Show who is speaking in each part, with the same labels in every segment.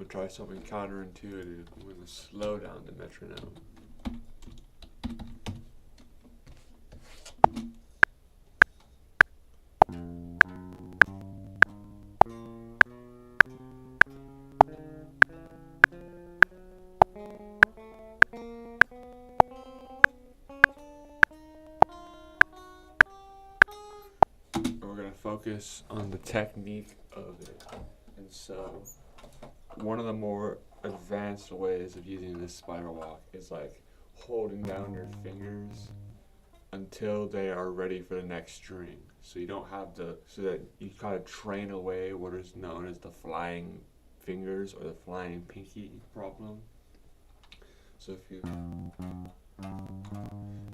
Speaker 1: gonna try something counterintuitive. I'm gonna slow down the metronome. We're gonna focus on the technique of it. And so, one of the more advanced ways of using this spider walk is like holding down your fingers until they are ready for the next string. So you don't have the, so that you kind of train away what is known as the flying fingers or the flying pinky problem. So if you,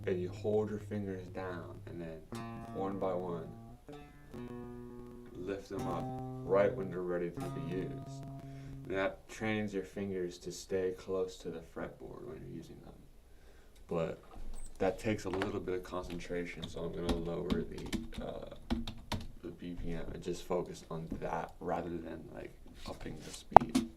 Speaker 1: and you hold your fingers down and then one by one, lift them up right when they're ready to be used. And that trains your fingers to stay close to the fretboard when you're using them. But that takes a little bit of concentration, so I'm going to lower the BPM and just focus on that rather than like upping the speed.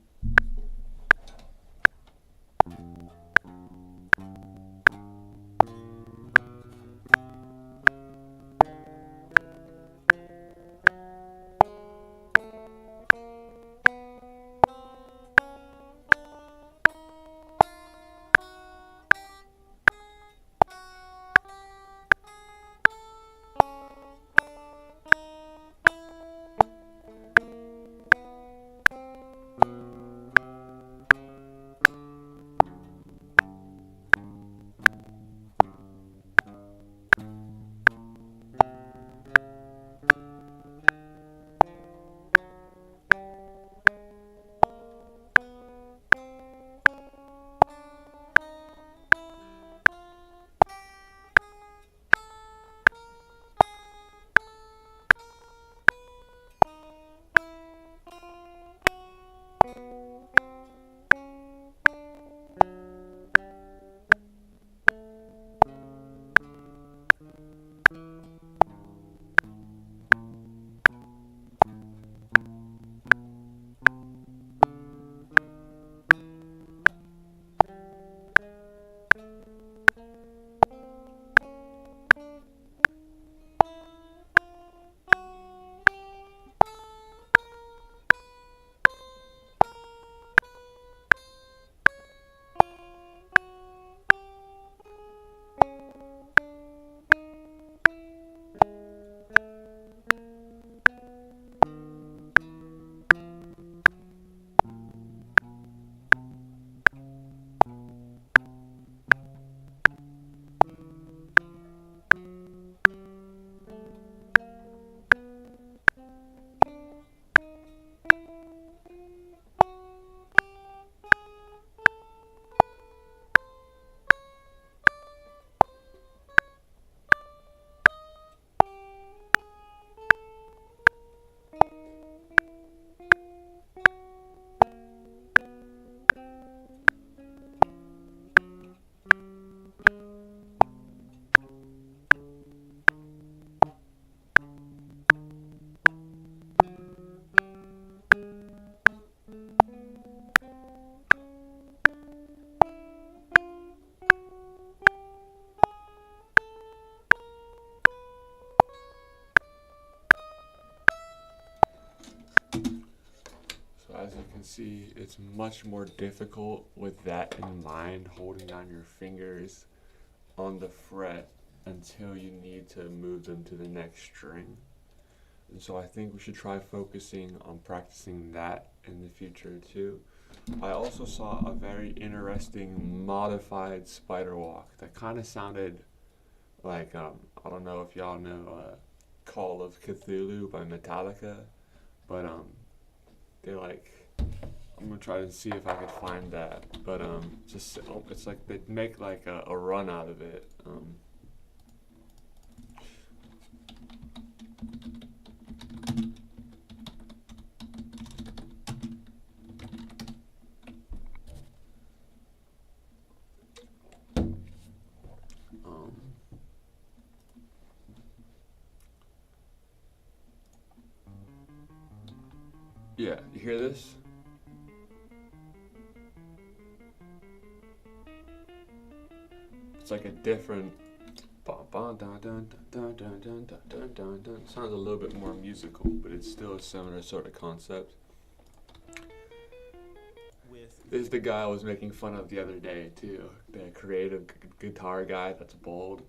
Speaker 1: As you can see, it's much more difficult with that in mind, holding down your fingers on the fret until you need to move them to the next string. And so I think we should try focusing on practicing that in the future too. I also saw a very interesting modified spider walk that kind of sounded like, I don't know if y'all know Call of Cthulhu by Metallica, but they're like, I'm gonna try to see if I could find that, but just it's like they make like a run out of it. Yeah, you hear this? It's like a different. Dun, dun, dun, dun, dun, dun, dun, dun, dun, dun. Sounds a little bit more musical, but it's still a similar sort of concept. This is the guy I was making fun of the other day too. The creative guitar guy that's bald.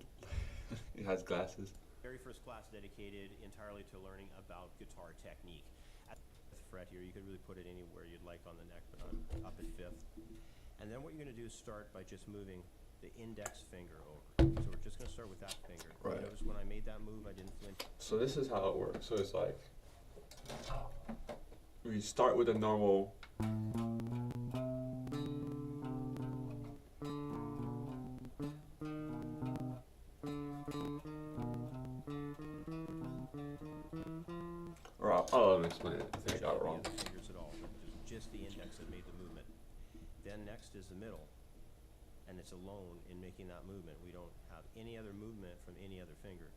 Speaker 1: He has glasses.
Speaker 2: Very first class dedicated entirely to learning about guitar technique. At the fret here, you could really put it anywhere you'd like on the neck, but I'm up at 5th. And then what you're going to do is start by just moving the index finger over. So we're just going to start with that finger.
Speaker 1: Right.
Speaker 2: Notice when I made that move, I didn't flinch.
Speaker 1: So this is how it works. So it's like we start with a normal. Or I'll explain it. I think I got it wrong.
Speaker 2: Fingers at all. Just the index that made the movement. Then next is the middle, and it's alone in making that movement. We don't have any other movement from any other finger.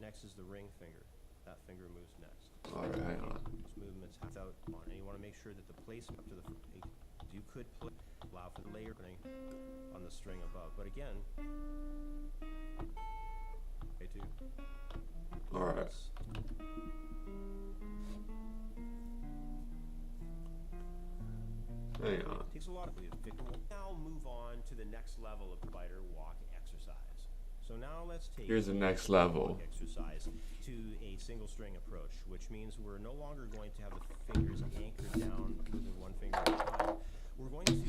Speaker 2: Next is the ring finger. That finger moves next.
Speaker 1: All right, hang on.
Speaker 2: Those movements without on, and you want to make sure that the placement up to the you could allow for the layering on the string above, but again, okay, too.
Speaker 1: All right. Hang on.
Speaker 2: Takes a lot of now move on to the next level of spider walk exercise. So now let's take
Speaker 1: Here's the next level.
Speaker 2: Exercise to a single string approach, which means we're no longer going to have the fingers anchored down moving one finger at a time. We're going to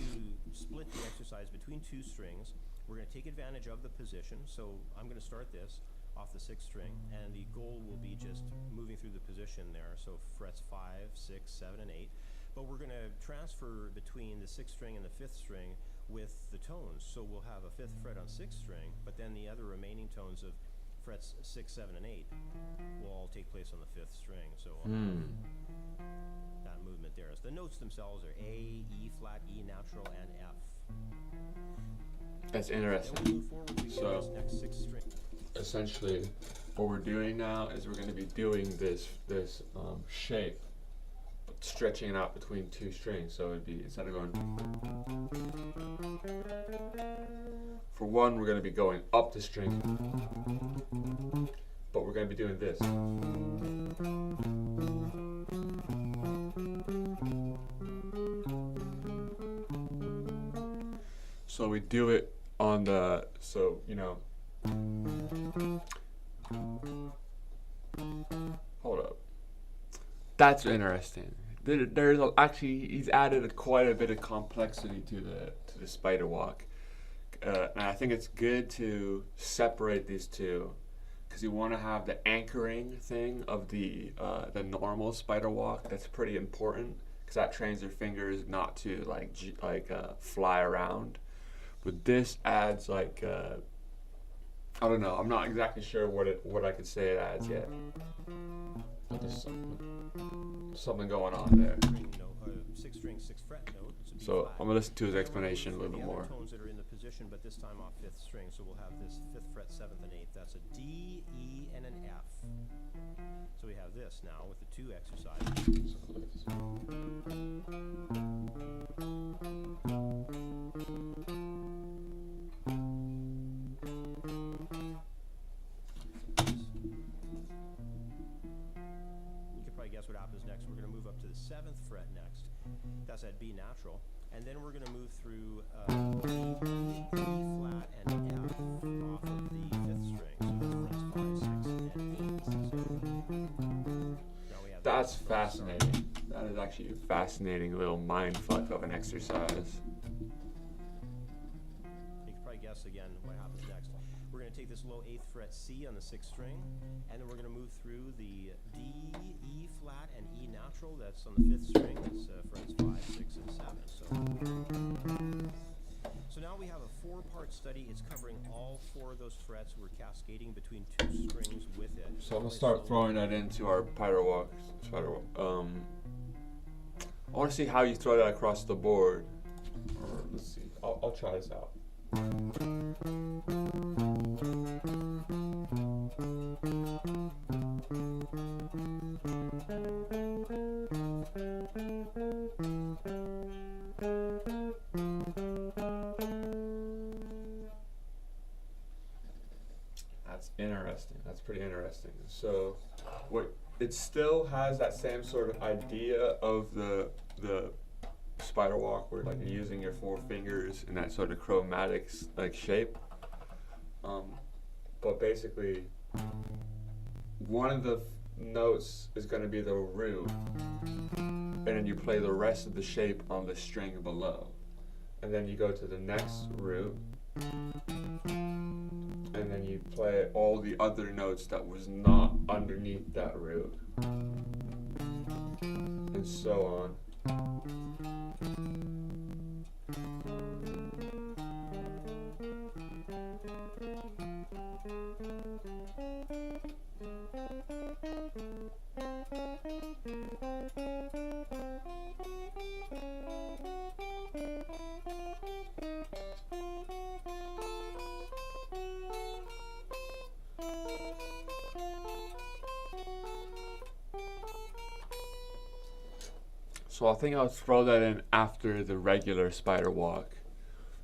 Speaker 2: split the exercise between 2 strings. We're going to take advantage of the position. So I'm going to start this off the 6th string, and the goal will be just moving through the position there. So frets 5, 6, 7, and 8. But we're going to transfer between the 6th string and the 5th string with the tones. So we'll have a 5th fret on 6th string, but then the other remaining tones of frets 6, 7, and 8 will all take place on the 5th string. So that movement there. So the notes themselves are A, E flat, E natural, and F.
Speaker 1: That's interesting.
Speaker 2: Then we move forward, we
Speaker 1: So
Speaker 2: this next 6th string.
Speaker 1: essentially, what we're doing now is we're going to be doing this shape, but stretching it out between 2 strings. So it'd be, instead of going for one, we're going to be going up the string, but we're going to be doing this. So we do it on the, so, you know, hold up. That's interesting. There's actually, he's added quite a bit of complexity to the spider walk. And I think it's good to separate these two, because you want to have the anchoring thing of the normal spider walk. That's pretty important, because that trains your fingers not to fly around. But this adds like I don't know. I'm not exactly sure what I could say it adds yet. But there's something going on there.
Speaker 2: 6th string, 6th fret note.
Speaker 1: So I'm gonna listen to his explanation a little bit more.
Speaker 2: Tones that are in the position, but this time off 5th string. So we'll have this 5th fret, 7th, and 8th. That's a D, E, and an F. So we have this now with the 2 exercises. You could probably guess what happens next. We're going to move up to the 7th fret next. That's at B natural. And then we're going to move through E flat and F off of the 5th string. So frets 5, 6, and 8. Now we have
Speaker 1: That's fascinating. That is actually a fascinating little mind fuck of an exercise.
Speaker 2: You could probably guess again what happens next. We're going to take this low 8th fret C on the 6th string, and then we're going to move through the D, E flat, and E natural. That's on the 5th string. That's frets 5, 6, and 7. So now we have a 4-part study. It's covering all 4 of those frets. We're cascading between 2 strings with it.
Speaker 1: So I'm gonna start throwing that into our spider walk. I want to see how you throw that across the board. Or let's see. I'll try this out. interesting. That's pretty interesting. So, what it still has that same sort of idea of the spider walk, where like you're using your four fingers in that sort of chromatic like shape. But basically, one of the notes is going to be the root, and then you play the rest of the shape on the string below, and then you go to the next root, and then you play all the other notes that was not underneath that root, and so on. So I think I'll throw that in after the regular spider walk,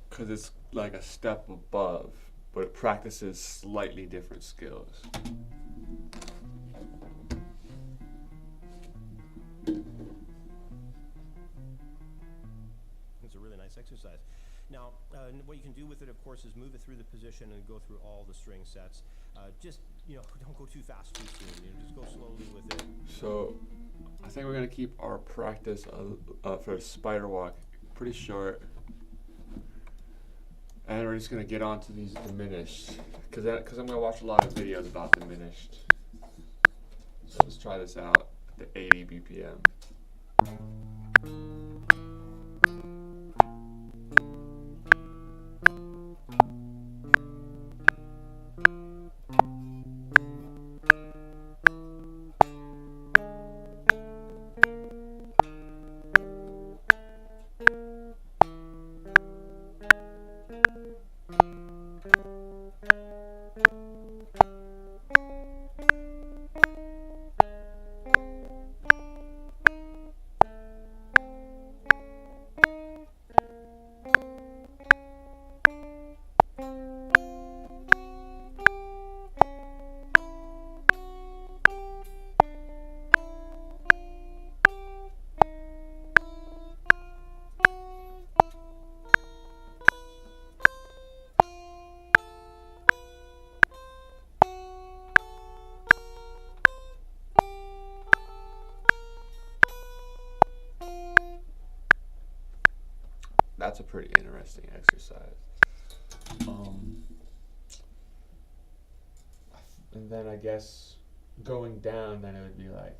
Speaker 1: because it's like a step above, but it practices slightly different skills.
Speaker 2: It's a really nice exercise. Now, what you can do with it, of course, is move it through the position and go through all the string sets. Just, don't go too fast too soon. Just go slowly with it.
Speaker 1: So I think we're going to keep our practice for spider walk pretty short. And we're just going to get on to these diminished, because I'm going to watch a lot of videos about diminished. So let's try this out at the 80 BPM. That's a pretty interesting exercise. And then I guess going down, then it would be like.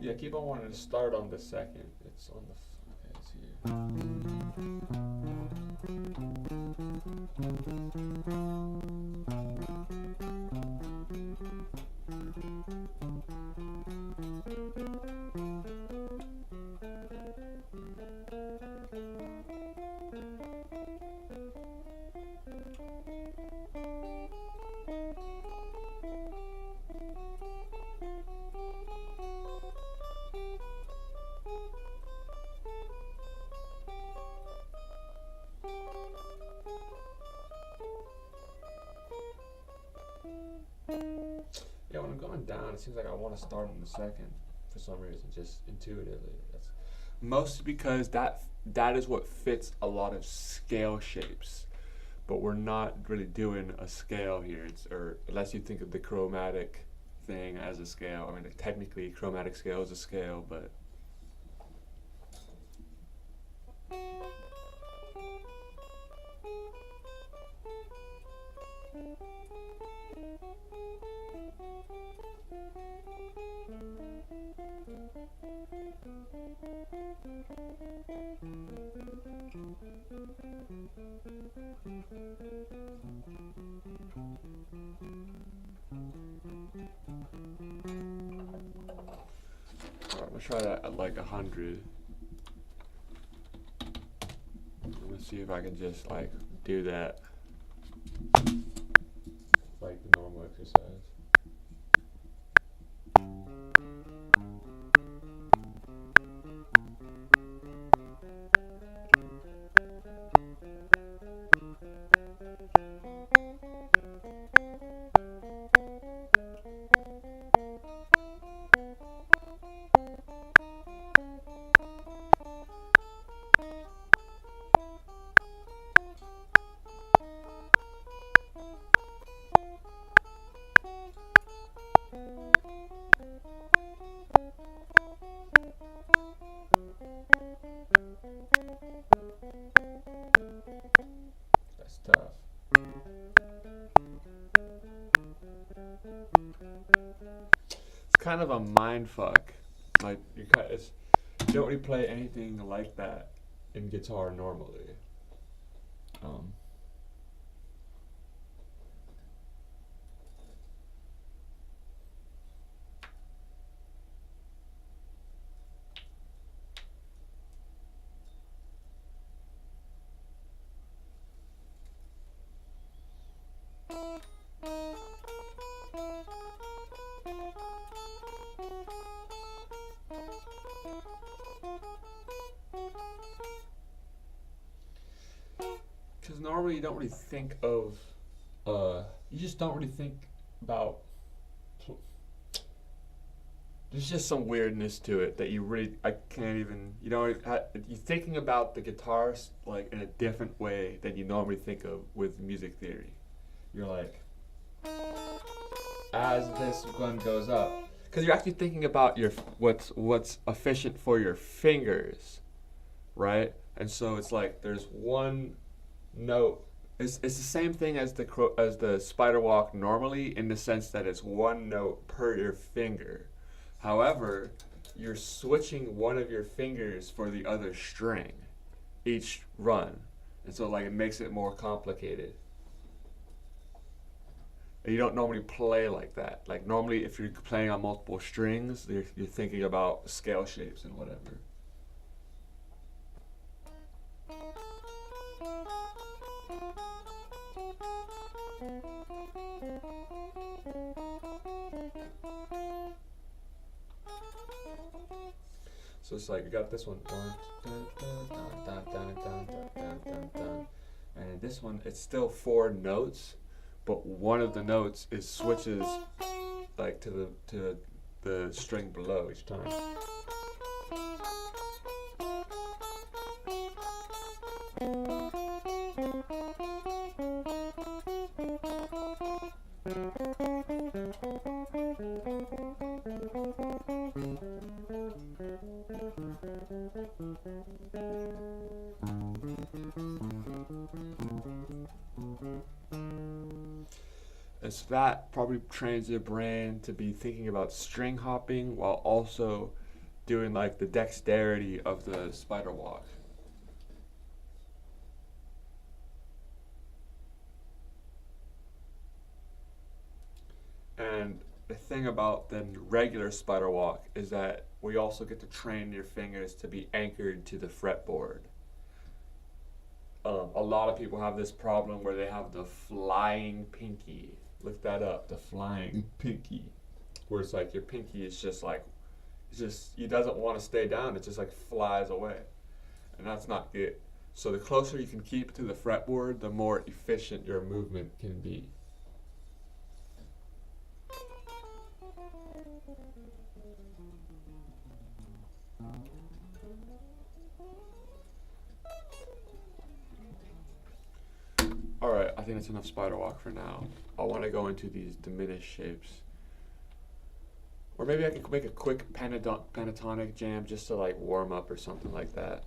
Speaker 1: Yeah, keep on wanting to start on the second. It's on the. Okay, it's Yeah, when I'm going down, it seems like I want to start on the second for some reason, just intuitively. That's mostly because that is what fits a lot of scale shapes, but we're not really doing a scale here. Or unless you think of the chromatic thing as a scale. I mean, technically, chromatic scale is a scale, but. Alright, I'm gonna try that at like 100. I'm gonna see if I can just like do that like the normal exercise. That's tough. It's kind of a mind fuck. Like you don't really play anything like that in guitar normally. Um, Because normally you don't really think of, you just don't really think about. There's just some weirdness to it that I can't even, you're thinking about the guitars like in a different way than you normally think of with music theory. You're like, as this one goes up, because you're actually thinking about what's efficient for your fingers, right? And so it's like there's one note. It's the same thing as the spider walk normally, in the sense that it's one note per your finger. However, you're switching one of your fingers for the other string each run, and so like it makes it more complicated. And you don't normally play like that. Like normally, if you're playing on multiple strings, you're thinking about scale shapes and whatever. So it's like you got this one, and this one it's still four notes, but one of the notes is switches like to the string below each time. And so that probably trains your brain to be thinking about string hopping while also doing like the dexterity of the spider walk. And the thing about the regular spider walk is that we also get to train your fingers to be anchored to the fretboard. A lot of people have this problem where they have the flying pinky. Look that up, the flying pinky. Where it's like your pinky is just like, it doesn't want to stay down, it just like flies away. And that's not good. So the closer you can keep to the fretboard, the more efficient your movement can be. Alright, I think that's enough spider walk for now. I want to go into these diminished shapes. Or maybe I could make a quick pentatonic jam just to like warm up or something like that.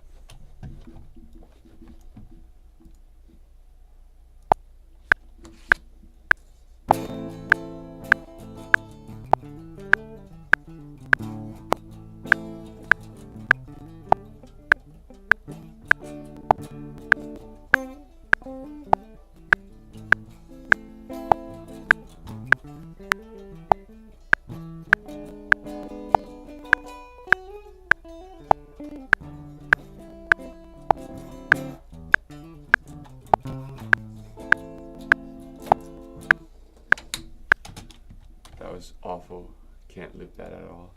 Speaker 1: That was awful. Can't loop that at all.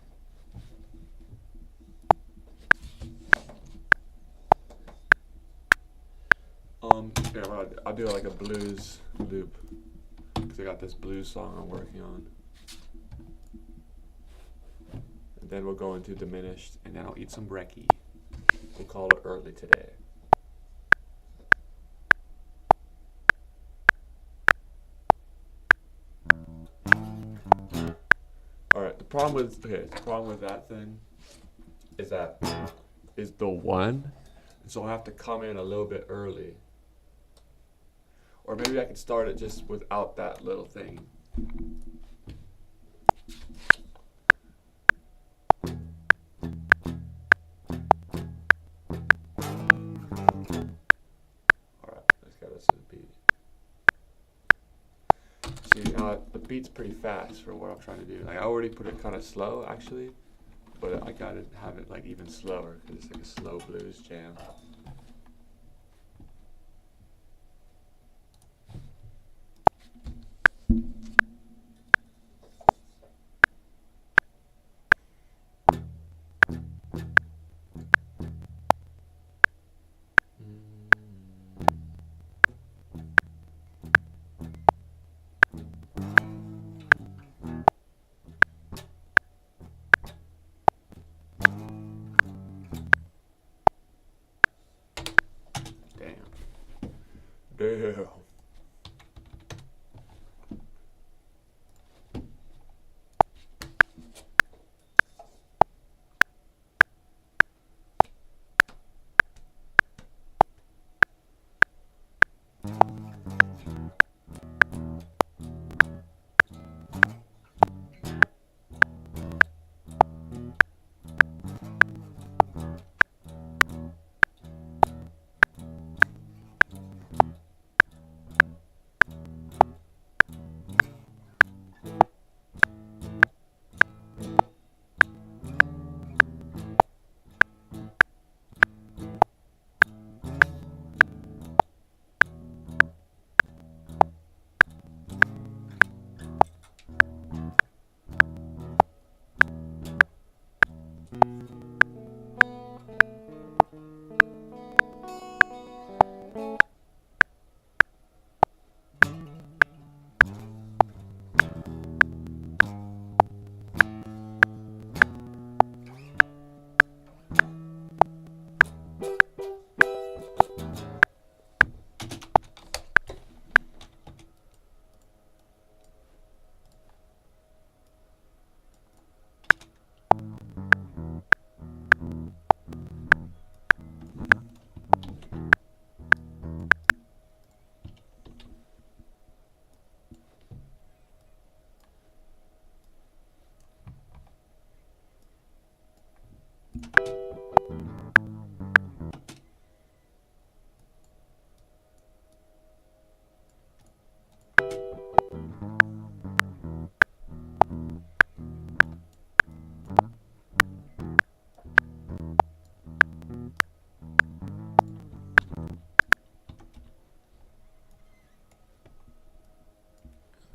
Speaker 1: Yeah, I'll do like a blues loop because I got this blues song I'm working on. And then we'll go into diminished, and then I'll eat some brekkie. We'll call it early today. Alright, the problem with that thing is the one. And so I'll have to come in a little bit early. Or maybe I could start it just without that little thing. Alright, let's get us to the beat. See, the beat's pretty fast for what I'm trying to do. Like, I already put it kind of slow, actually. But I gotta have it like even slower because it's like a slow blues jam. Damn.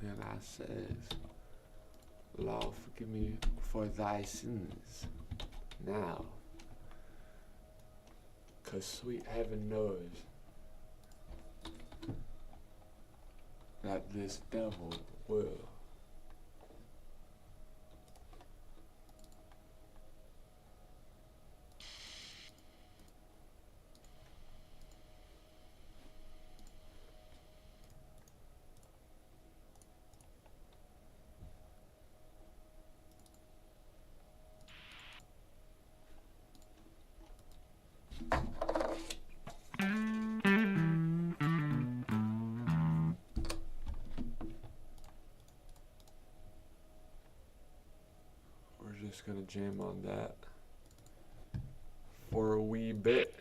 Speaker 1: Then I says, Lord, forgive me for thy sins now, 'cause sweet heaven knows that this devil will. We're just gonna jam on that for a wee bit.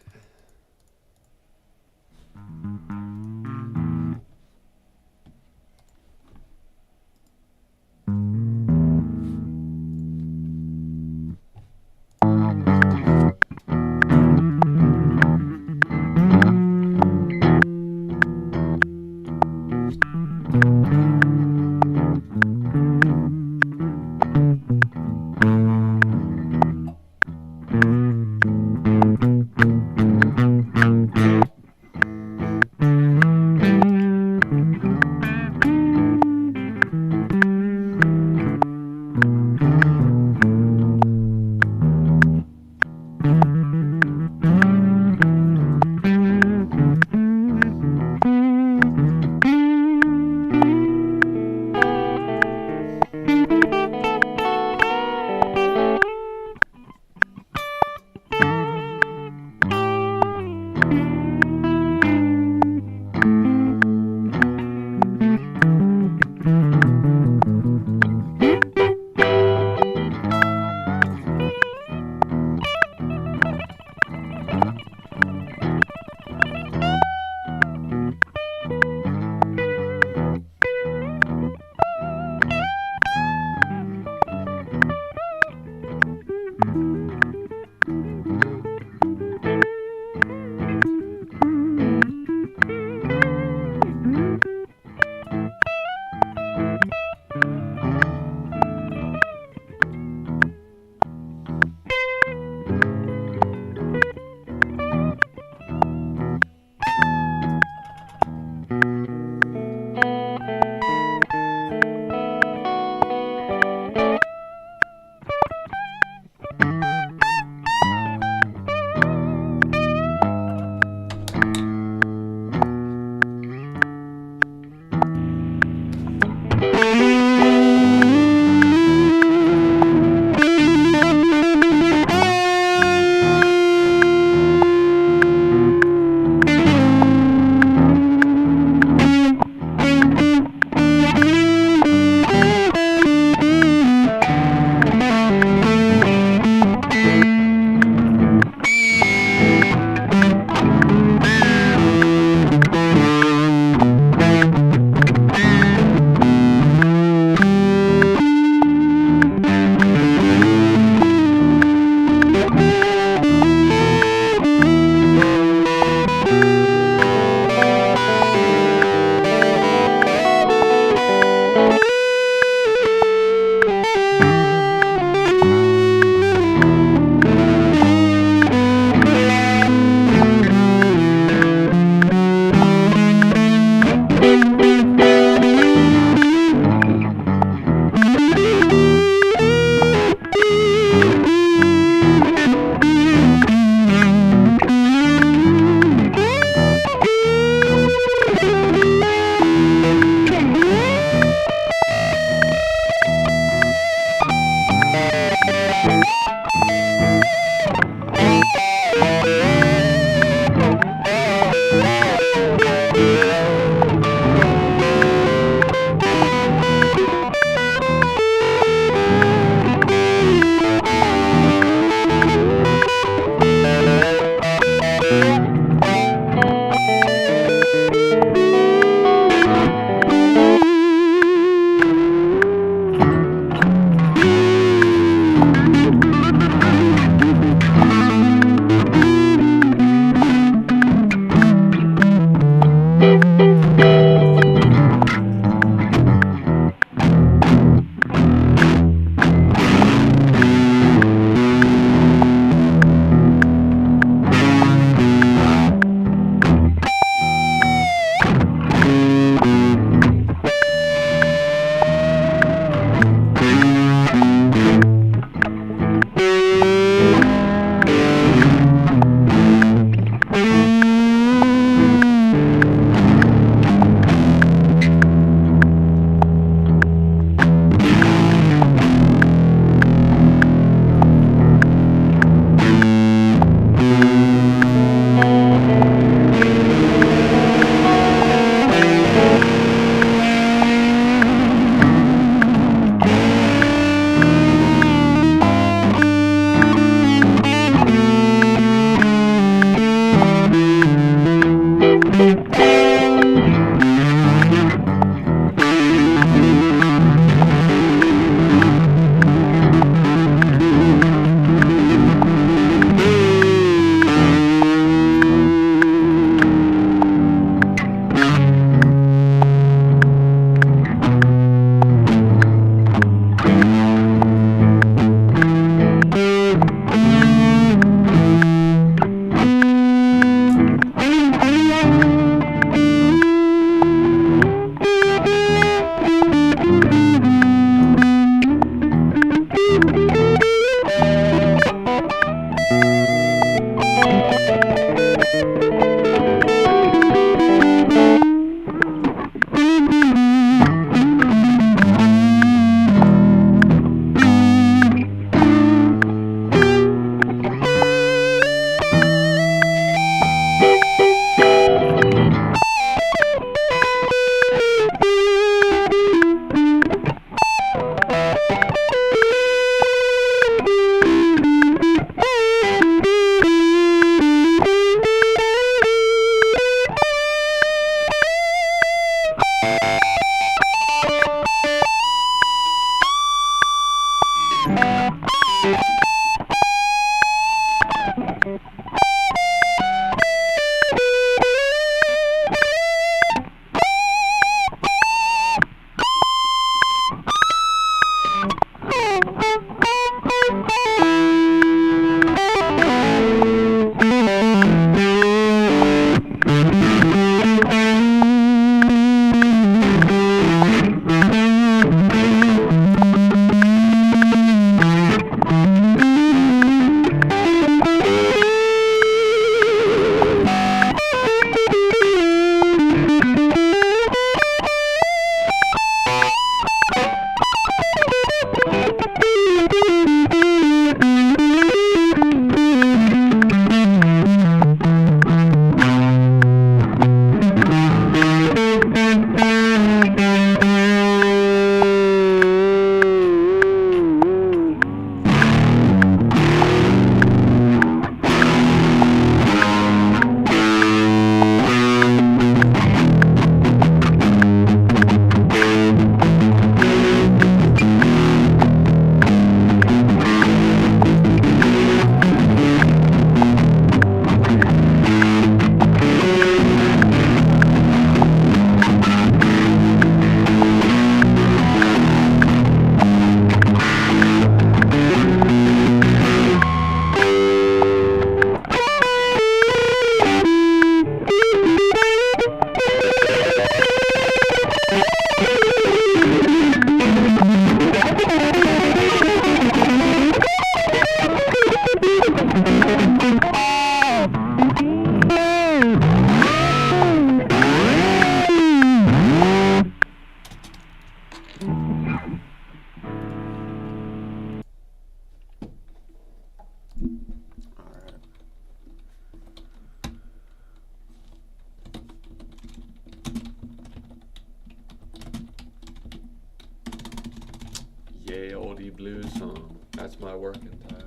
Speaker 1: Country Blues Song. That's my working title.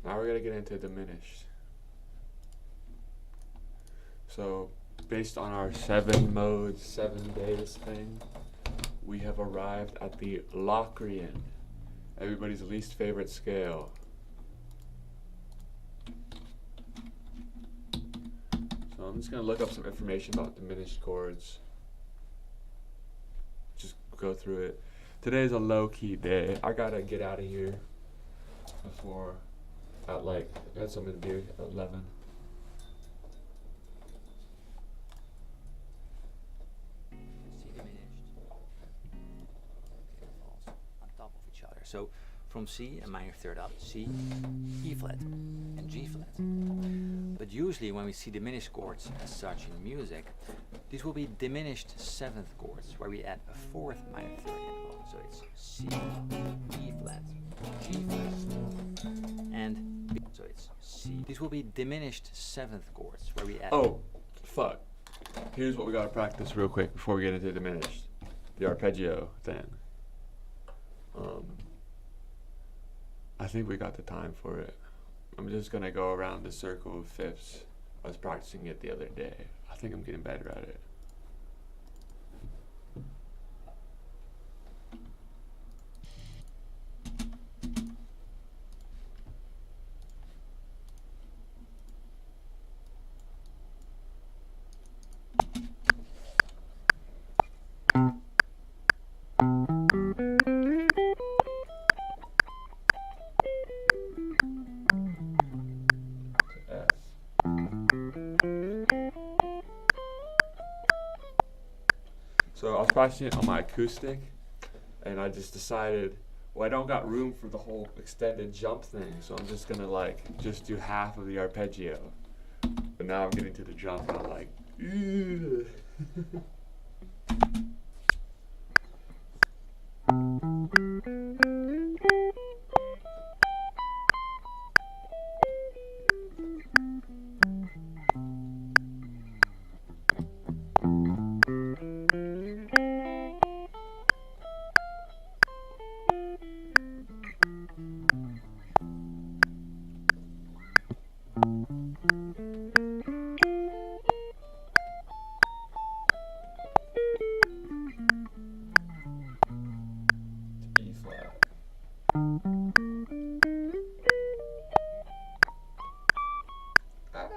Speaker 1: Now we're gonna get into diminished. So, based on our 7 modes, 7 days thing, we have arrived at the Locrian, everybody's least favorite scale. So I'm just gonna look up some information about diminished chords. Just go through it. Today's a low-key day. I gotta get out of here before at like, I got something to do at 11.
Speaker 3: C diminished. Falls on top of each other. So from C, a minor third up, C, E flat, and G flat. But usually when we see diminished chords as such in music, these will be diminished 7th chords, where we add a 4th minor third interval. So it's C, E flat, G flat, and B. So it's C. These will be diminished 7th chords, where we add.
Speaker 1: Oh, fuck. Here's what we gotta practice real quick before we get into diminished. The arpeggio thing. I think we got the time for it. I'm just gonna go around the circle of fifths. I was practicing it the other day. I think I'm getting better at it. So I was practicing it on my acoustic, and I just decided, well, I don't got room for the whole extended jump thing, so I'm just gonna like just do half of the arpeggio. But now I'm getting to the jump, and I'm like, ew. E flat. Ah.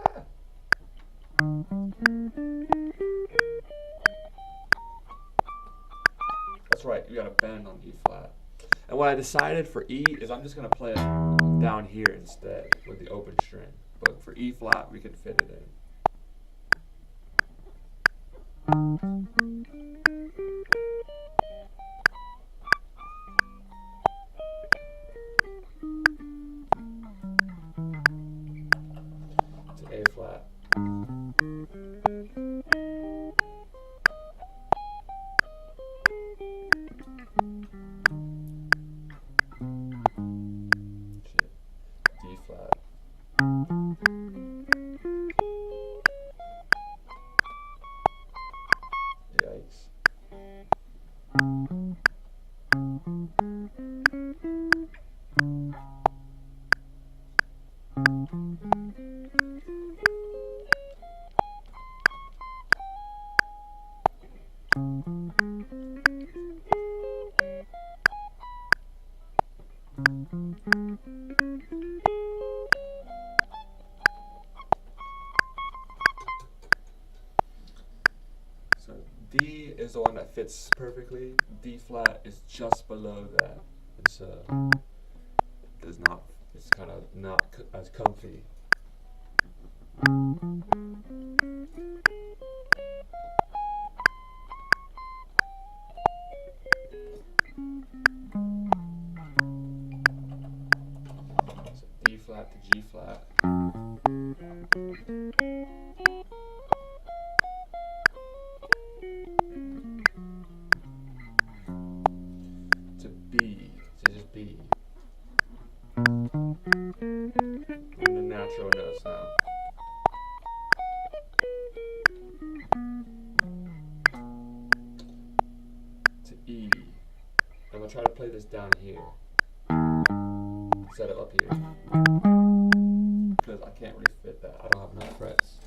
Speaker 1: That's right, you got a bend on E flat. And what I decided for E is I'm just gonna play it down here instead with the open string. But for E flat, we can fit it in. To A flat. Shit. D flat. Yikes. So D is the one that fits perfectly. D flat is just below that. It's does not. It's kind of not as comfy. So D flat to G flat. To B, to just B. in the natural notes now. To E. I'm gonna try to play this down here. Set it up here. Because I can't really fit that. I don't have enough frets.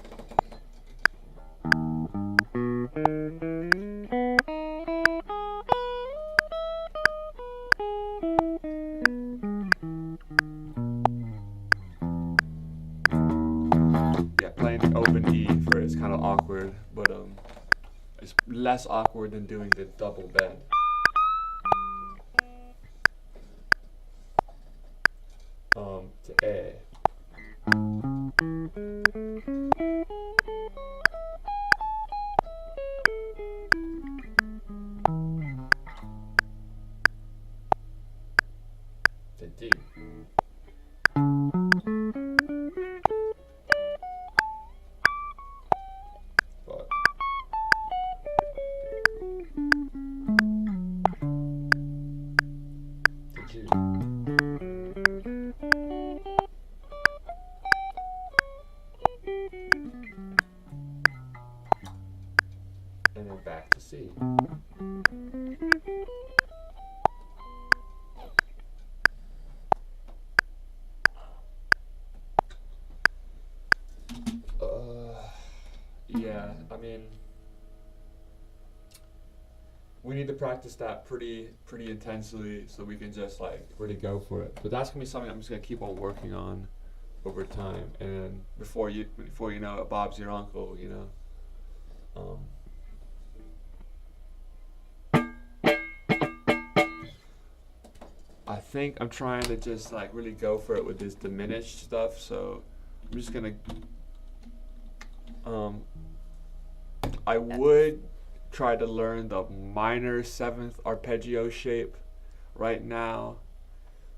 Speaker 1: Yeah, playing the open E for it's kind of awkward, but it's less awkward than doing the double bend. To A. To D. But to G. And then back to C. Yeah, I mean, we need to practice that pretty intensely so we can just like really go for it. But that's gonna be something I'm just gonna keep on working on over time. And before you know it, Bob's your uncle, you know. I think I'm trying to just like really go for it with this diminished stuff. So I'm just gonna. I would try to learn the minor 7th arpeggio shape right now,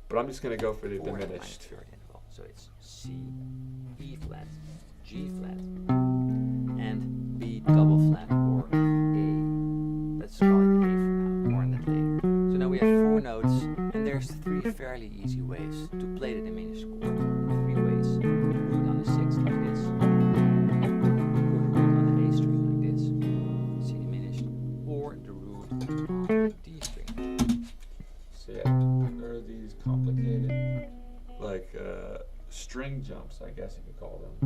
Speaker 1: but I'm just gonna go for the
Speaker 3: Fourth minor
Speaker 1: diminished.
Speaker 3: third interval. So it's C, E flat, G flat, and B double flat or A. Let's call it A for now, more on that later. So now we have 4 notes, and there's 3 fairly easy ways to play the diminished chord. 3 ways. Root on the 6th like this. Root on the A string like this. C diminished. Or the root on the D string.
Speaker 1: So yeah, there are these complicated, like string jumps, I guess you could call them.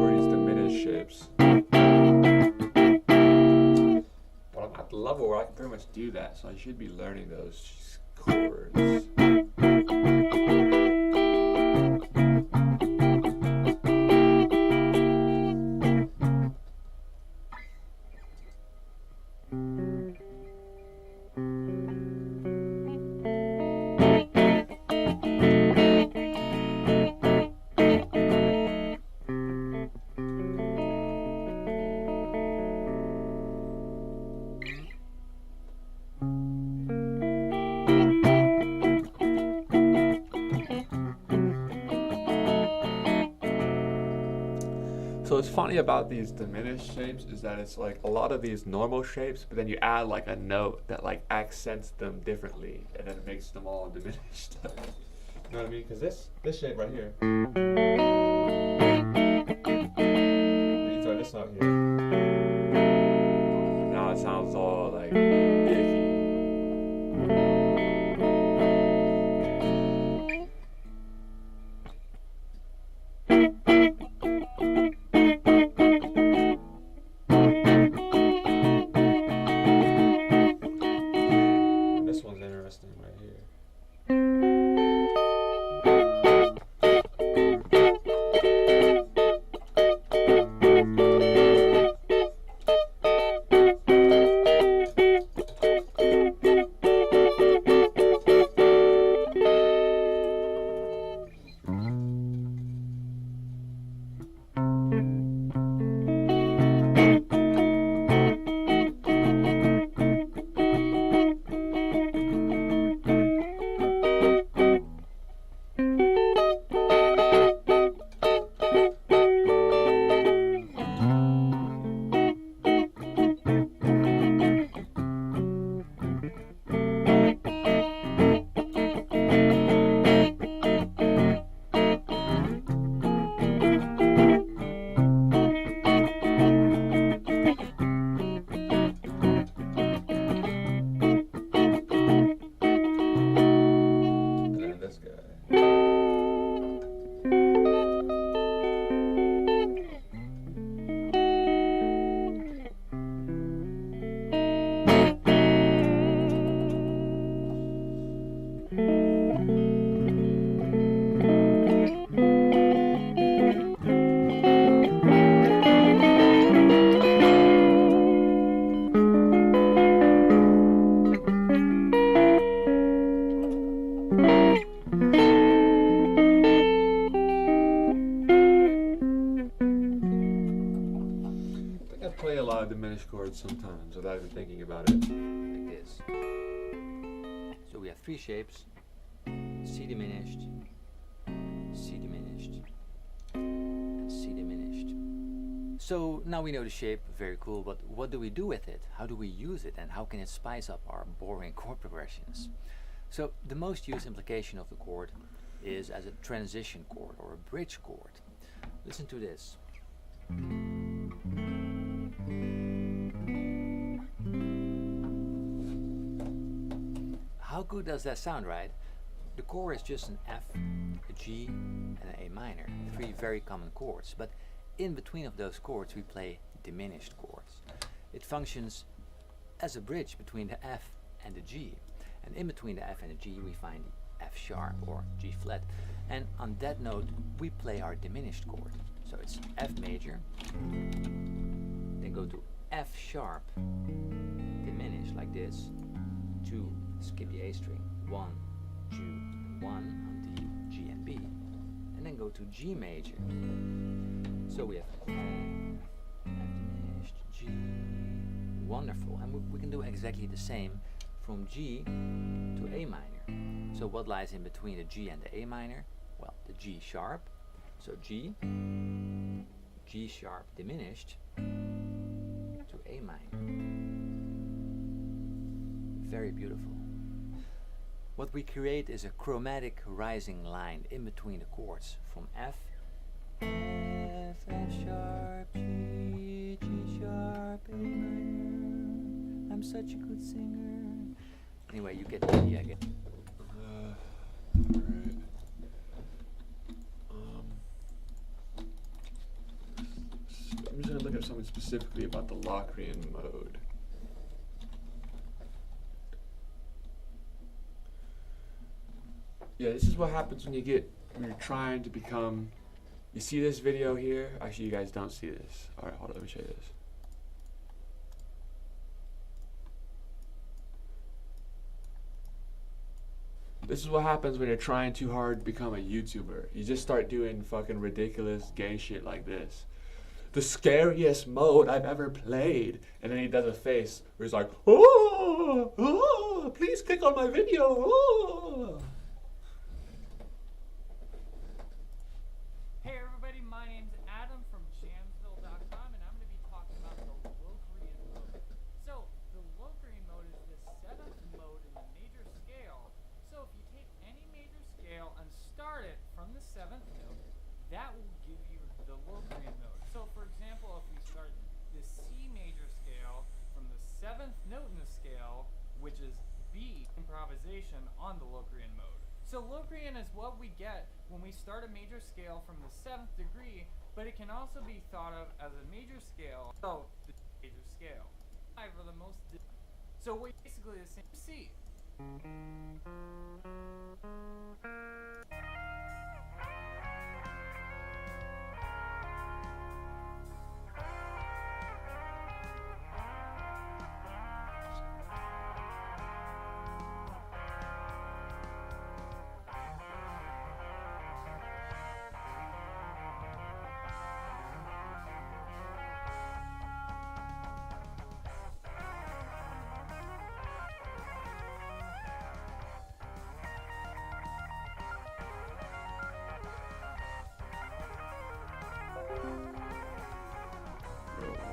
Speaker 1: For these diminished shapes. But I'm at the level where I can pretty much do that, so I should be learning those chords. So what's funny about these diminished shapes is that it's like a lot of these normal shapes, but then you add like a note that like accents them differently, and then it makes them all diminished. You know what I mean? Because this shape right here, you throw this out here, now it sounds all like icky. This one's interesting right here. sometimes without even thinking about it.
Speaker 3: like this. So we have three shapes: C diminished, C diminished, and C diminished. So now we know the shape, very cool, but what do we do with it? How do we use it, and how can it spice up our boring chord progressions? So the most used implication of the chord is as a transition chord or a bridge chord. Listen to this. How good does that sound, right? The chord is just an F, a G, and an A minor, three very common chords, but in between of those chords we play diminished chords. It functions as a bridge between the F and the G, and in between the F and the G we find the F sharp or G flat, and on that note we play our diminished chord. So it's F major, then go to F sharp, diminish like this, 2, skip the A string, 1, 2, 1 on D, G and B, and then go to G major. So we have F diminished, G, wonderful, and we can do exactly the same from G to A minor. So what lies in between the G and the A minor? Well, the G sharp, so G, G sharp diminished to A minor. Very beautiful. What we create is a chromatic rising line in between the chords from F, F, F sharp, G, G sharp, A minor. I'm such a good singer. Anyway, you get the idea again.
Speaker 1: Alright. I'm just gonna look at something specifically about the Locrian mode. Yeah, this is what happens when you're trying to become. You see this video here? Actually, you guys don't see this. All right, hold on, let me show you this. This is what happens when you're trying too hard to become a YouTuber. You just start doing fucking ridiculous gay shit like this. The scariest mode I've ever played. And then he does a face where he's like, oh, oh, please click on my video. Oh.
Speaker 4: Hey everybody, my name's Adam from Jamsville.com, and I'm going to be talking about the Locrian mode. So, the Locrian mode is the 7th mode in the major scale. So if you take any major scale and start it from the 7th note, that will give you the Locrian mode. So for example, if we start the C major scale from the 7th note in the scale, which is B, improvisation on the Locrian mode. So Locrian is what we get when we start a major scale from the 7th degree, but it can also be thought of as a major scale. So the major scale. For the most, so we're basically the same C.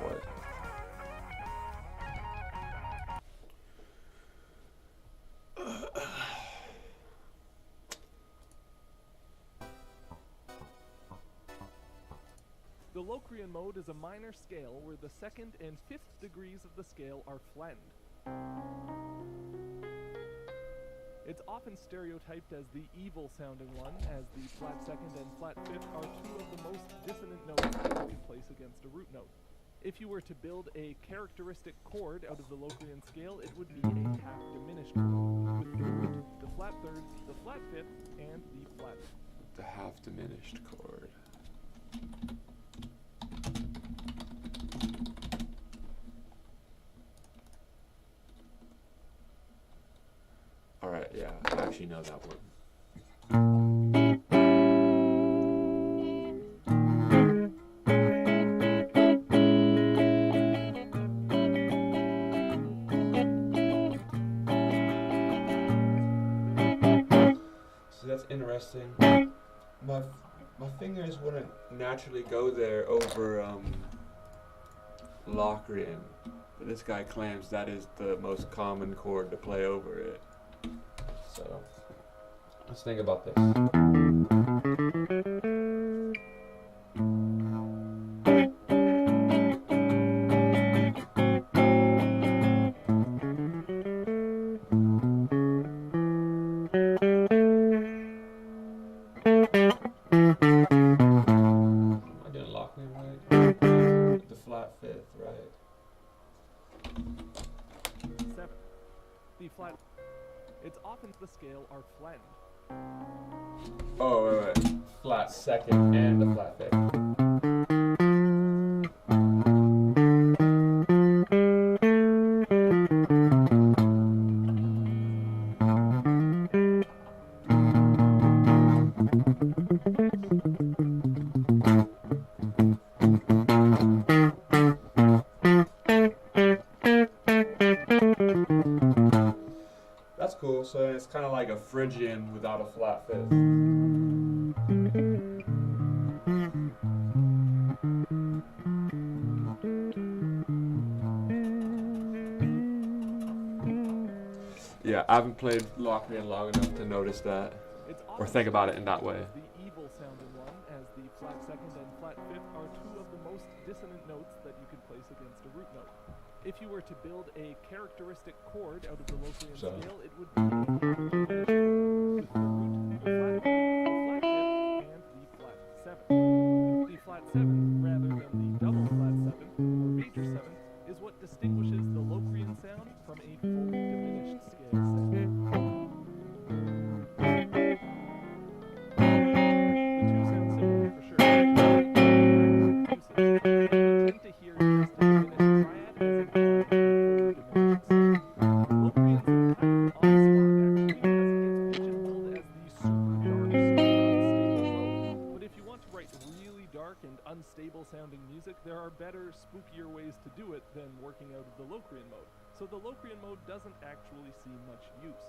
Speaker 1: What?
Speaker 5: The Locrian mode is a minor scale where the 2nd and 5th degrees of the scale are flattened. It's often stereotyped as the evil sounding one, as the flat 2nd and flat 5th are two of the most dissonant notes that you can place against a root note. If you were to build a characteristic chord out of the Locrian scale, it would be a half diminished chord, with the root, the flat 3rd, the flat 5th, and the flat.
Speaker 1: The half diminished chord. Alright, yeah, I actually know that one. So that's interesting. My fingers wouldn't naturally go there over Locrian, but this guy claims that is the most common chord to play over it. So let's think about this. Am I doing Locrian right? The flat fifth, right?
Speaker 5: 7. The flat. It's often the scale are flattened.
Speaker 1: Oh, wait. Flat second and the flat fifth. That's cool. So it's kind of like a Phrygian without a flat fifth. Yeah, I haven't played Locrian long enough to notice that.
Speaker 5: It's
Speaker 1: Or
Speaker 5: often
Speaker 1: think about it in that way.
Speaker 5: The evil sounding one, as the flat second and flat fifth are two of the most dissonant notes that you can place against a root note. If you were to build a characteristic chord out of the Locrian
Speaker 1: So.
Speaker 5: scale, it would be a hammer diminished with the root, the flat fifth, and the flat seventh. The flat seventh, rather than the double flat seventh or major seventh, is what distinguishes the Locrian sound from a fully diminished scale sound. The two sound similar for sure. You tend to hear just a diminished triad as in fully diminished sound. Locrian's entirely on the spot actually, because it gets pigeonholed as the super dark, super unstable mode. But if you want to write really dark and unstable sounding music, there are better, spookier ways to do it than working out of the Locrian mode. So the Locrian mode doesn't actually see much use.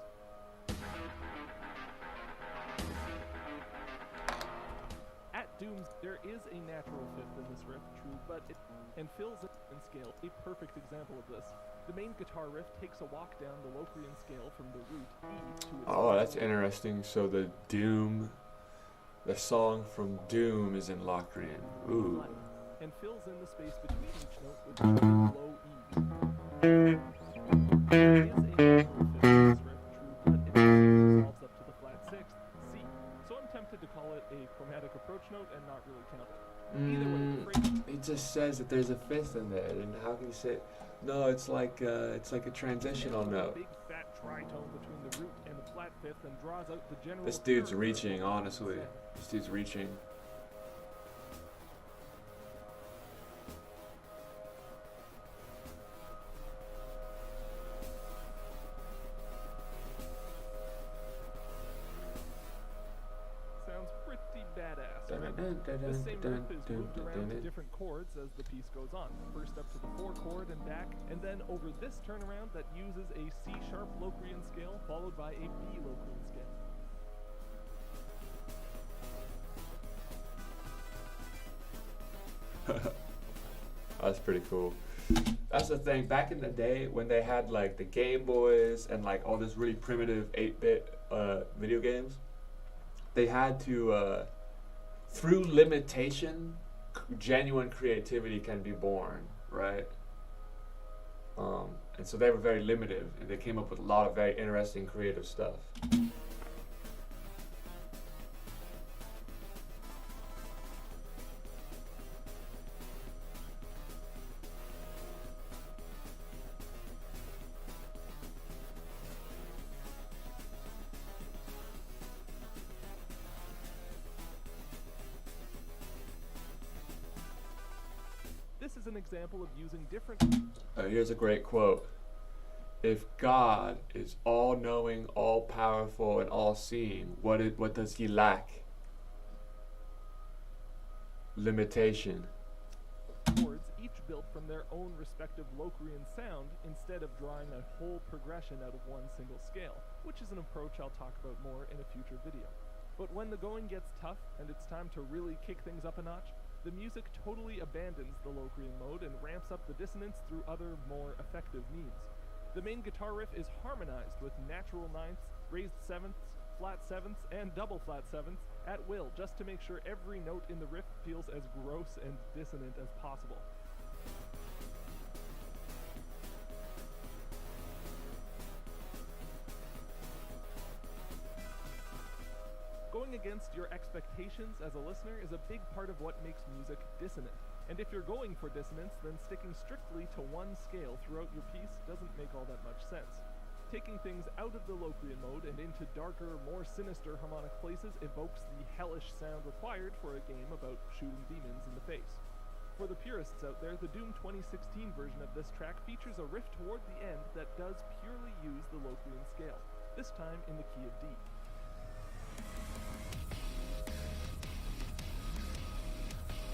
Speaker 5: At Dooms, there is a natural fifth in this riff, true, but it and fills in scale, a perfect example of this. The main guitar riff takes a walk down the Locrian scale from the root E to its
Speaker 1: Oh, that's interesting. So the song from Doom is in Locrian. Ooh.
Speaker 5: flat, and fills in the space between each note with just a low E. There is a natural fifth in this riff, true, but it actually resolves up to the flat sixth, C. So I'm tempted to call it a chromatic approach note and not really count it. Either way, the phrase
Speaker 1: It just says that there's a fifth in there, and how can you say? No, it's like a transitional
Speaker 5: a
Speaker 1: note.
Speaker 5: big fat tritone between the root and the flat fifth and draws out the general.
Speaker 1: This dude's
Speaker 5: curve
Speaker 1: reaching,
Speaker 5: of the
Speaker 1: honestly.
Speaker 5: sound.
Speaker 1: This dude's reaching.
Speaker 5: Sounds pretty badass, right? This same riff is moved around to different chords as the piece goes on. First up to the 4 chord and back, and then over this turnaround that uses a C sharp Locrian scale followed by a B Locrian scale.
Speaker 1: That's pretty cool. That's the thing. Back in the day when they had like the Game Boys and like all this really primitive 8-bit video games, they had to, through limitation, genuine creativity can be born, right? And so they were very limited, and they came up with a lot of very interesting creative stuff.
Speaker 5: This is an example of using different.
Speaker 1: Here's a great quote. If God is all-knowing, all-powerful, and all-seeing, what does he lack? Limitation.
Speaker 5: Chords, each each built from their own respective Locrian sound instead of drawing a whole progression out of one single scale, which is an approach I'll talk about more in a future video. But when the going gets tough and it's time to really kick things up a notch, the music totally abandons the Locrian mode and ramps up the dissonance through other, more effective means. The main guitar riff is harmonized with natural ninths, raised sevenths, flat sevenths, and double flat sevenths at will, just to make sure every note in the riff feels as gross and dissonant as possible. Going against your expectations as a listener is a big part of what makes music dissonant. And if you're going for dissonance, then sticking strictly to one scale throughout your piece doesn't make all that much sense. Taking things out of the Locrian mode and into darker, more sinister harmonic places evokes the hellish sound required for a game about shooting demons in the face. For the purists out there, the Doom 2016 version of this track features a riff toward the end that does purely use the Locrian scale, this time in the key of D.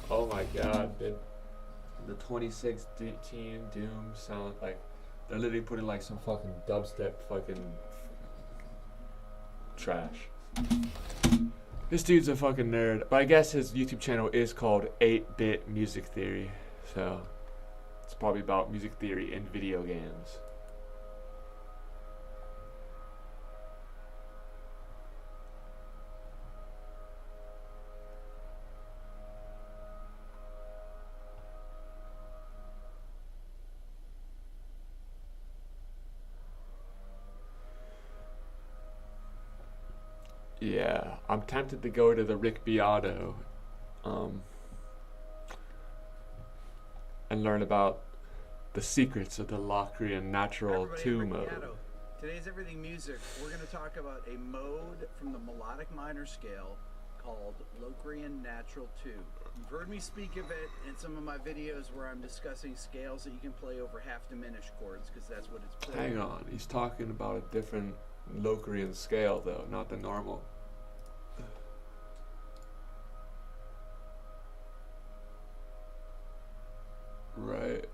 Speaker 1: Oh my god, dude. The 2016 Doom sound like they're literally putting like some fucking dubstep fucking trash. This dude's a fucking nerd, but I guess his YouTube channel is called 8-Bit Music Theory, so it's probably about music theory in video games. Yeah, I'm tempted to go to the Rick Beato and learn about the secrets of the Locrian Natural
Speaker 6: Everybody,
Speaker 1: 2
Speaker 6: Rick
Speaker 1: mode.
Speaker 6: Beato. Today's Everything Music, we're going to talk about a mode from the melodic minor scale called Locrian Natural 2. You've heard me speak of it in some of my videos where I'm discussing scales that you can play over half diminished chords, because that's what it's playing.
Speaker 1: Hang on, he's talking about a different Locrian scale though, not the normal. Right.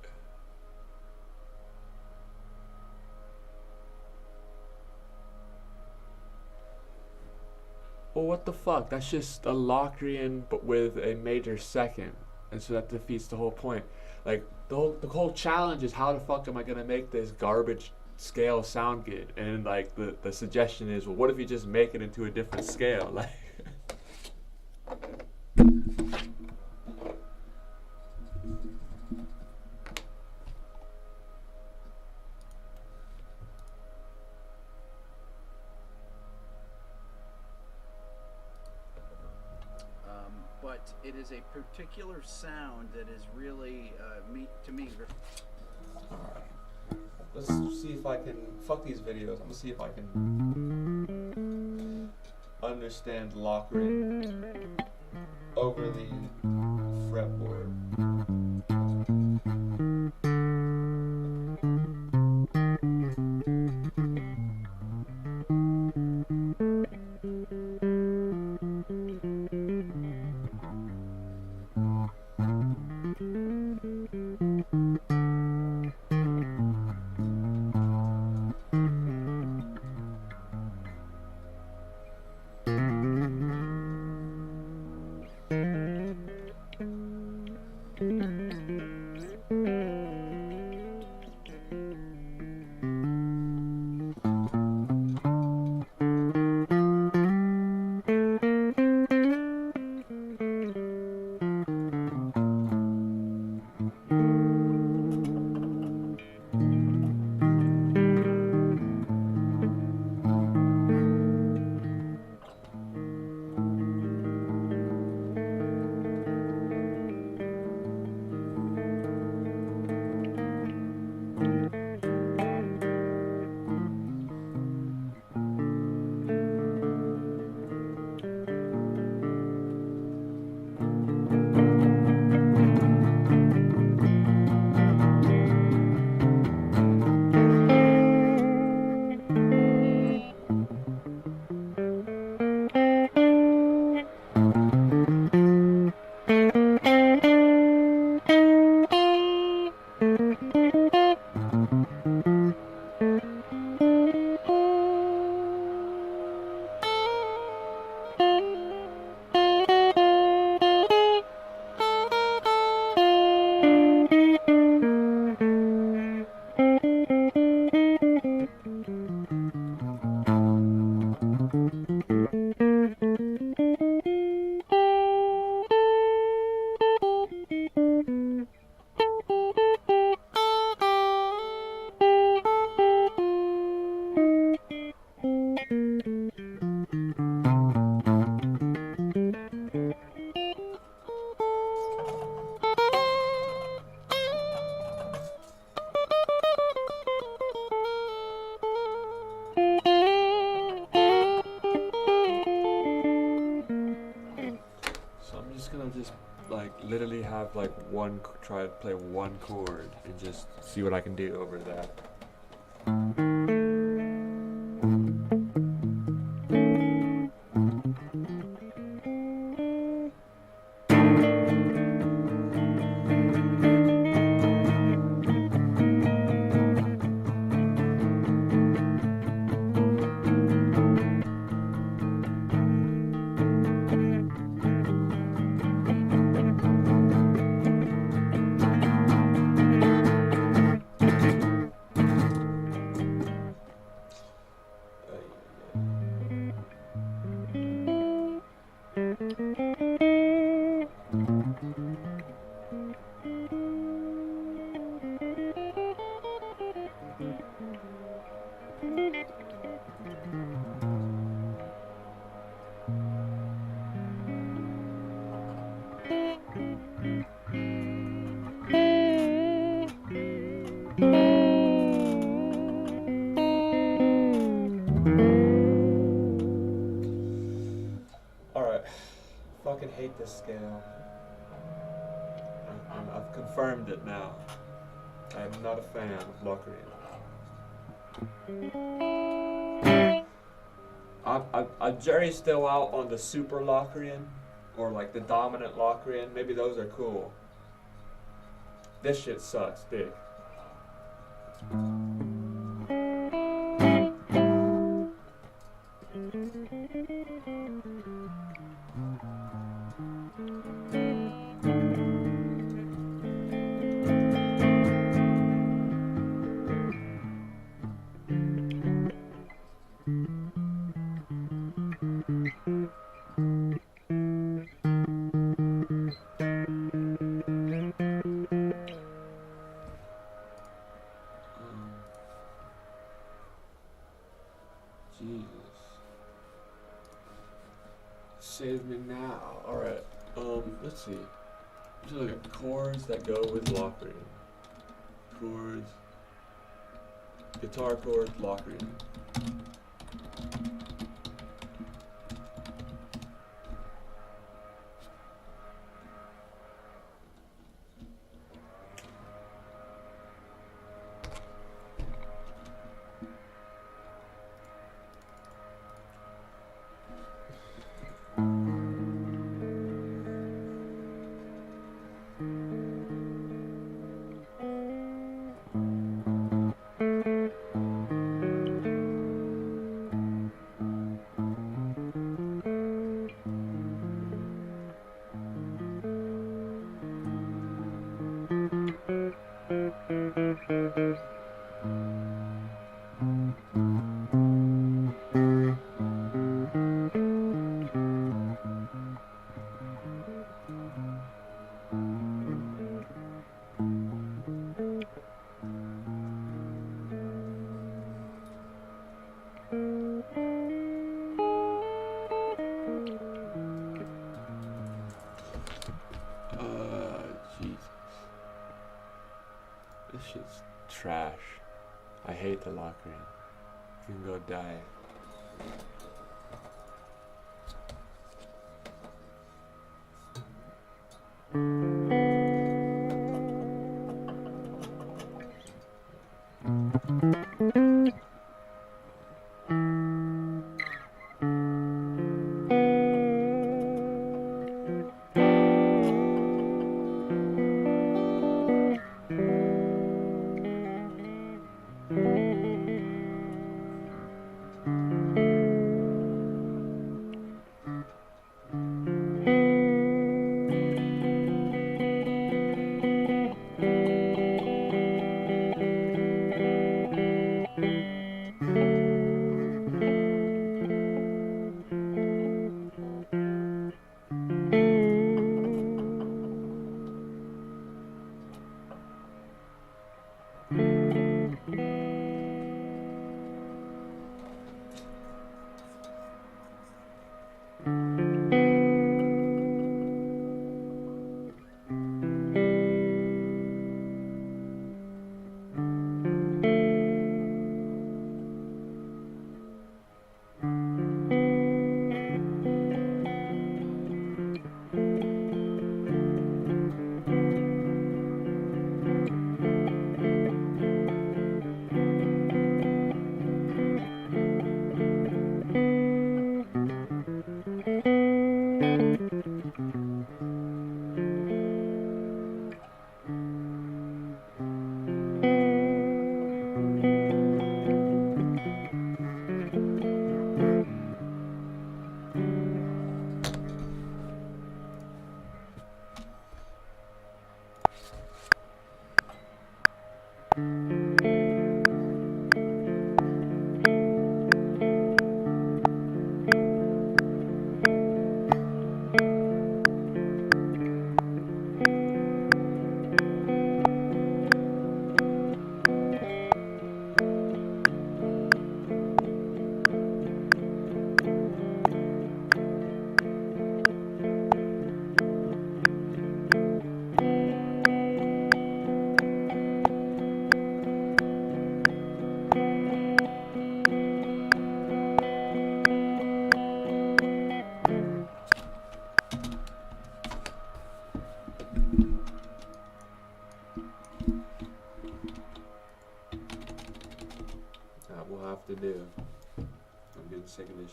Speaker 1: Well, what the fuck? That's just a Locrian, but with a major second, and so that defeats the whole point. Like the whole challenge is how the fuck am I gonna make this garbage scale sound good? And like the suggestion is, well, what if you just make it into a different scale? Like.
Speaker 6: But it is a particular sound that is really, to me,
Speaker 1: Alright. Let's see if I can. Fuck these videos. I'm gonna see if I can understand Locrian over the fretboard. literally have like try to play one chord and just see what I can do over that. Alright, fucking hate this scale. I've confirmed it now. I'm not a fan of Locrian. I'm very still out on the super Locrian, or like the dominant Locrian. Maybe those are cool. This shit sucks, dick. Jesus. Save me now. Alright. Let's see. Just look at chords that go with Locrian. Chords. Guitar chord, Locrian. Jesus. This shit's trash. I hate the Locrian. You can go die.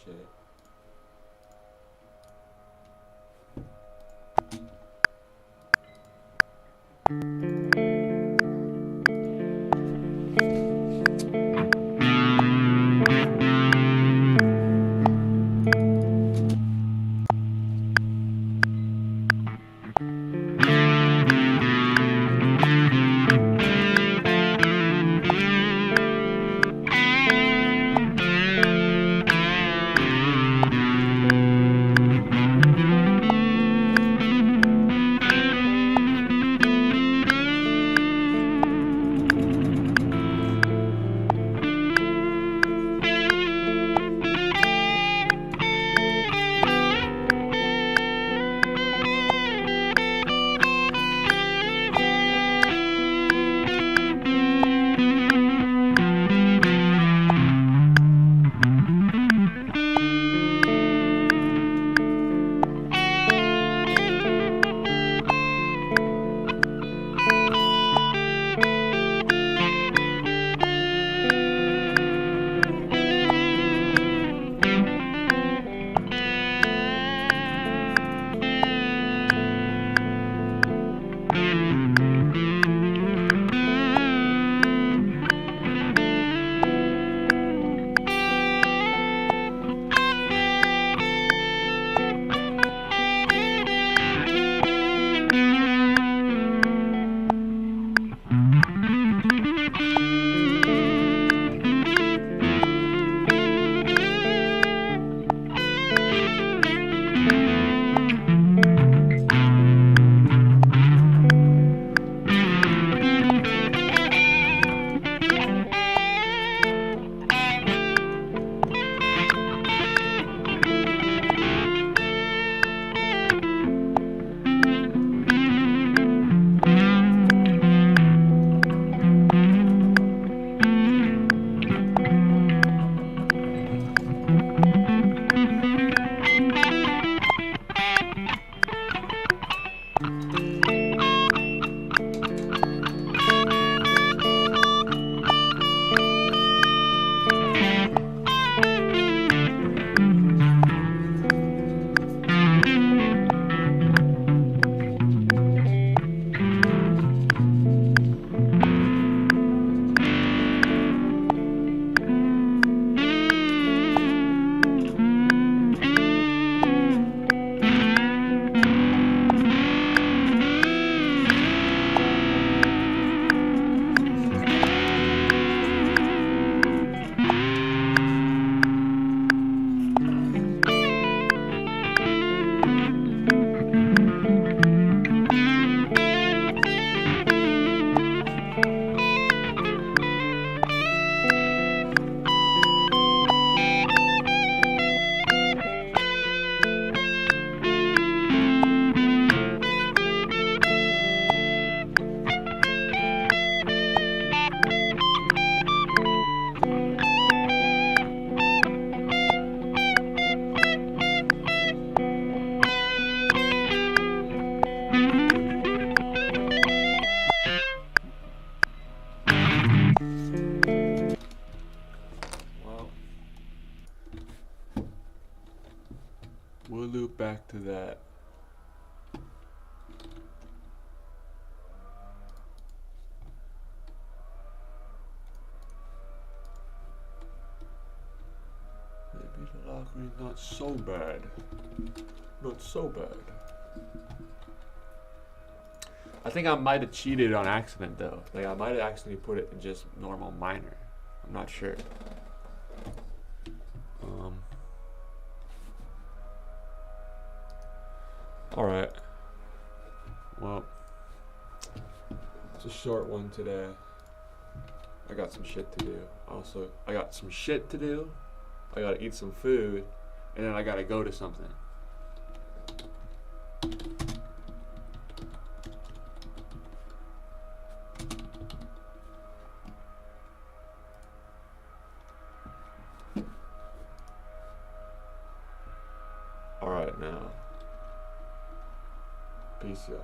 Speaker 1: shit. We'll loop back to that. Maybe the locker is not so bad. Not so bad. I think I might have cheated on accident though. Like I might have accidentally put it in just normal minor. I'm not sure. Alright. Well, it's a short one today. I got some shit to do. I got some shit to do. I gotta eat some food. And then I gotta go to something. Alright now. Peace, y'all.